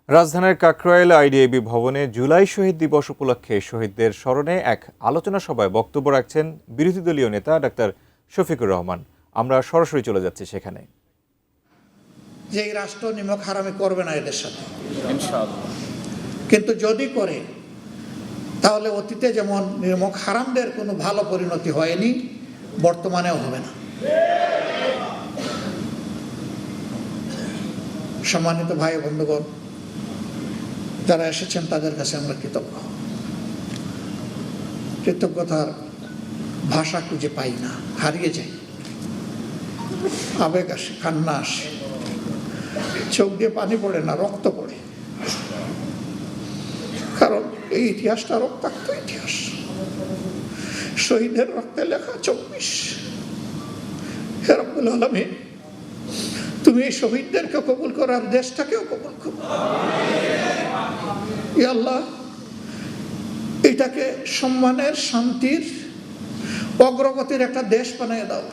রাজধানীর কাকরাইল আইডিএবি ভবনে জুলাই শহীদ দিবস উপলক্ষে শহীদদের স্মরণে এক আলোচনা সভায় বক্তব্য রাখছেন বিরোধী দলীয় নেতা ডাক্তার শফিকুর রহমান। আমরা সরাসরি চলে যাচ্ছি সেখানে। যে এই রাষ্ট্র নিমক হারামি করবে না এদের সাথে ইনশাআল্লাহ, কিন্তু যদি করে তাহলে অতীতে যেমন নিমক হারামদের কোনো ভালো পরিণতি হয়নি, বর্তমানেও হবে না। সম্মানিত ভাই বন্ধুগণ, যারা এসেছেন তাদের কাছে আমরা কৃতজ্ঞতার ভাষা খুঁজে পাই না, হারিয়ে যাই। আবেগ আসে, কান্না আসে, চোখ দিয়ে পানি পড়ে না, রক্ত পড়ে। কারণ এই ইতিহাসটা রক্তাক্ত ইতিহাস, শহীদের রক্তে লেখা 24। হে রব্বুল আলামিন, তুমি এই শহীদদেরকে কবুল করো আর দেশটাকেও কবুল করো। ইয়া আল্লাহ, এটাকে সম্মানের, শান্তির, অগ্রগতির একটা দেশ বানিয়ে দাও।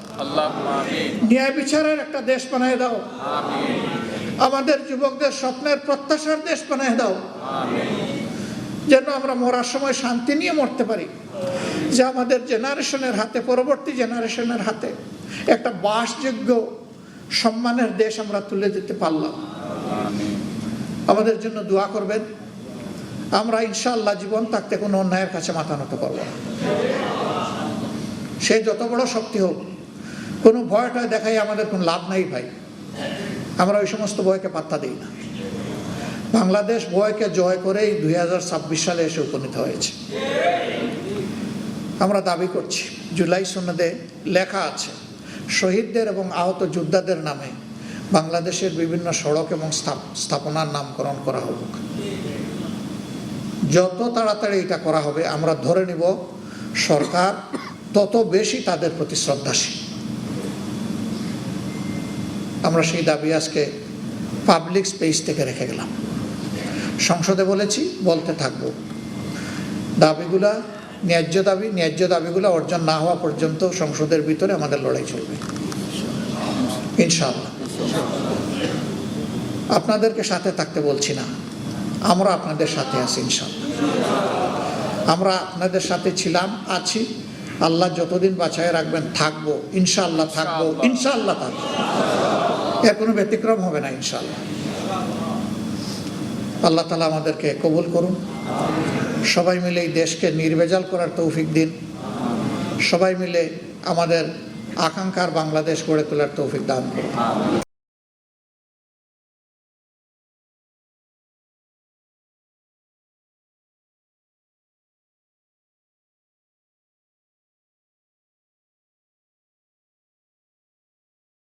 ন্যায় বিচারের একটা দেশ বানিয়ে দাও। আমাদের যুবকদের স্বপ্নের, প্রত্যাশার দেশ বানিয়ে দাও, যেন আমরা মরার সময় শান্তি নিয়ে মরতে পারি। যে আমাদের জেনারেশনের হাতে, পরবর্তী জেনারেশনের হাতে একটা বাসযোগ্য সম্মানের দেশ আমরা তুলে দিতে পারলাম। আমাদের জন্য দোয়া করবেন। আমরা ইনশাআল্লাহ জীবন থাকতে কোনো অন্যায়ের কাছে মাথা নত করব না। সে যত বড় শক্তি হোক, কোনো ভয়টা দেখাই আমাদের কোনো লাভ নাই ভাই। আমরা ওই সমস্ত ভয়কে পাত্তা দিই না। বাংলাদেশ ভয়কে জয় করেই 2026 সালে এসে উপনীত হয়েছে। আমরা দাবি করছি, জুলাই সনদে লেখা আছে শহীদদের এবং আহত যোদ্ধাদের নামে বাংলাদেশের বিভিন্ন সড়ক এবং স্থাপনার নামকরণ করা হোক। যত তাড়াতাড়ি এটা করা হবে, আমরা ধরে নিব সরকার তত বেশি তাদের প্রতি শ্রদ্ধাশীল। আমরা সেই দাবি আজকে পাবলিক স্পেস থেকে রেখে গেলাম। সংসদে বলেছি, বলতে থাকবো। দাবিগুলা ন্যায্য দাবিগুলো অর্জন না হওয়া পর্যন্ত সংসদের ভিতরে আমাদের লড়াই চলবে ইনশাআল্লাহ। আপনাদেরকে সাথে থাকতে বলছি না, আমরা আপনাদের সাথে আছি ইনশাআল্লাহ। আমরা আপনাদের সাথে ছিলাম, আছি। আল্লাহ যতদিন বাঁচায় রাখবেন থাকবো ইনশাআল্লাহ, থাকবো ইনশাআল্লাহ, থাকবো। এর কোনো ব্যতিক্রম হবে না ইনশাআল্লাহ। আল্লাহ তাআলা আমাদেরকে কবুল করুন। সবাই মিলে এই দেশকে নির্ভেজাল করার তৌফিক দিন। সবাই মিলে আমাদের আকাঙ্ক্ষার বাংলাদেশ গড়ে তোলার তৌফিক দান করুন।